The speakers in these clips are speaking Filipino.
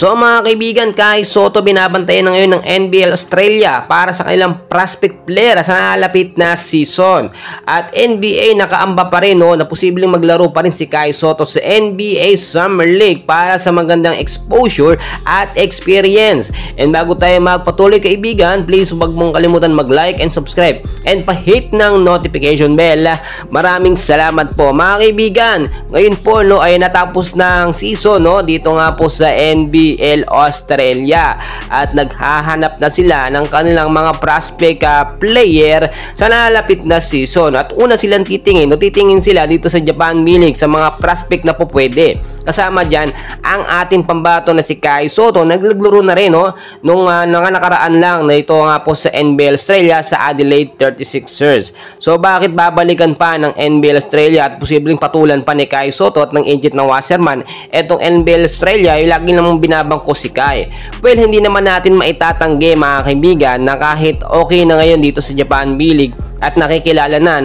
So mga kaibigan, Kai Sotto binabantayan na ngayon ng NBL Australia para sa kanilang prospect player sa nalalapit na season. At NBA nakaamba pa rin na posibleng maglaro pa rin si Kai Sotto sa NBA Summer League para sa magandang exposure at experience. And bago tayo magpatuloy kaibigan, please huwag mong kalimutan mag-like and subscribe and pa-hit ng notification bell. Maraming salamat po mga kaibigan. Ngayon po ay natapos ng season dito nga po sa NBL Australia at naghahanap na sila ng kanilang mga prospect player sa nalalapit na season. At una silang titingin sila dito sa Japan B-League sa mga prospect na po pwede. Kasama dyan ang ating pambato na si Kai Sotto. Naglaro na rin nung nakaraan lang na ito nga po sa NBL Australia sa Adelaide 36ers. So bakit babalikan pa ng NBL Australia at posibleng patulan pa ni Kai Sotto at ng agent ng Wasserman etong NBL Australia? Yung lagi namang binabangko si Kai. Well, hindi naman natin maitatanggi mga kaibigan na kahit okay na ngayon dito sa Japan B-League at nakikilala na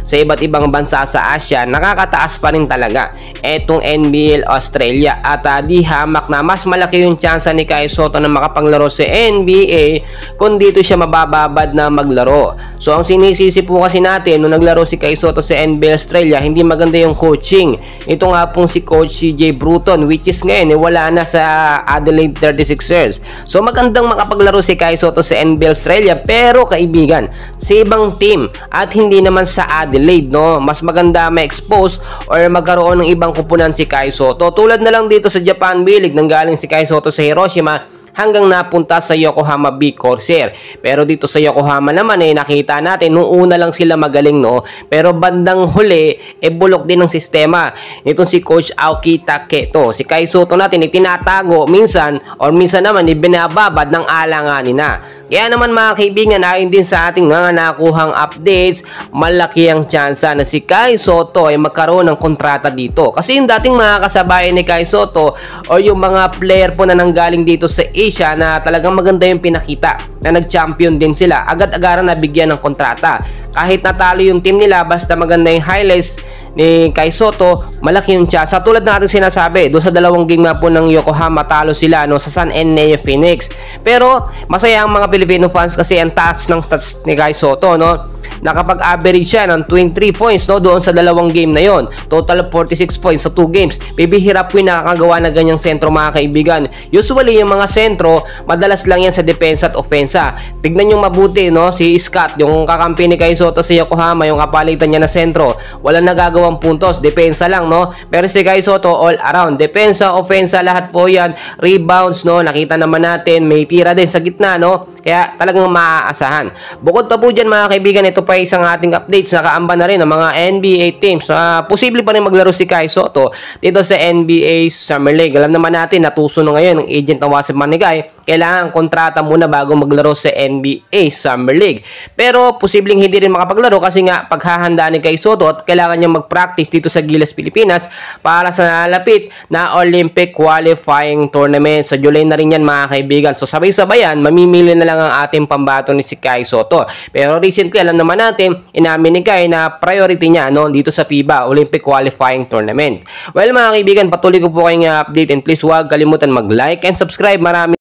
sa iba't ibang bansa sa Asia, nakakataas pa rin talaga etong NBL Australia at di hamak na mas malaki yung chance ni Kai Sotto na makapaglaro sa NBA kung dito siya mabababad na maglaro. So ang sinisisi po kasi natin nung naglaro si Kai Sotto sa NBL Australia, hindi maganda yung coaching. Ito nga pong si Coach CJ Bruton, which is ngayon wala na sa Adelaide 36ers. So magandang makapaglaro si Kai Sotto sa NBL Australia, pero kaibigan, sa ibang team at hindi naman sa Adelaide, mas maganda ma-expose or magkaroon ng ibang kupunan si Kai Sotto. Tulad na lang dito sa Japan B-League, nanggaling si Kai Sotto sa Hiroshima hanggang napunta sa Yokohama B Corsair. Pero dito sa Yokohama naman nakita natin nung una lang sila magaling pero bandang huli bulok din ng sistema nitong si Coach Aoki Taketo. Si Kai Sotto natin tinatago minsan naman binababad ng alanganin na. Kaya naman mga kaibigan, ayon din sa ating mga nakuhang updates, malaki ang tsansa na si Kai Sotto ay magkaroon ng kontrata dito. Kasi yung dating mga kasabayan ni Kai Sotto o yung mga player po na nanggaling dito sa Asia na talagang maganda yung pinakita na nag-champion din sila, agad-agaran nabigyan ng kontrata. Kahit natalo yung team nila, basta maganda yung highlights ni Kai Sotto, malaki yung tsansa. Tulad na ating sinasabi, doon sa dalawang game nga po ng Yokohama, talo sila sa San Enneo Phoenix. Pero masaya ang mga Filipino fans kasi ang taas ng stats ni Kai Sotto, nakapag-average siya ng 23 points doon sa dalawang game na yon. Total 46 points sa 2 games. Bibihira po yung nakakagawa na ganyang sentro mga kaibigan. Usually yung mga sentro, madalas lang yan sa depensa at ofensa. Tignan nyo mabuti si Scott, yung kakampi ni Kai Sotto sa Yokohama, yung kapalitan niya na sentro, walang nagagawang puntos, depensa lang pero si Kai Sotto all around, depensa, ofensa, lahat po yan. Rebounds nakita naman natin, may tira din sa gitna kaya talagang maaasahan. Bukod pa po dyan mga kaibigan, ito pa isang ating updates, nakaamba na rin ang mga NBA teams. Posible pa rin maglaro si Kai Sotto dito sa NBA Summer League. Alam naman natin, natuso na ngayon ng agent ng Wasserman ni Kai, kailangan kontrata muna bago maglaro sa NBA Summer League. Pero posibleng hindi rin makapaglaro kasi nga paghahanda ni Kai Sotto at kailangan niya mag-practice dito sa Gilas, Pilipinas para sa nalapit na Olympic qualifying tournament. Sa July na rin yan mga kaibigan. So sabay-sabayan, mamimili na lang ang ating pambato ni si Kai Sotto. Pero recently, alam naman natin, inamin ni Kai na priority niya dito sa FIBA Olympic qualifying tournament. Well mga kaibigan, patuloy ko po kayong update and please huwag kalimutan mag-like and subscribe. Marami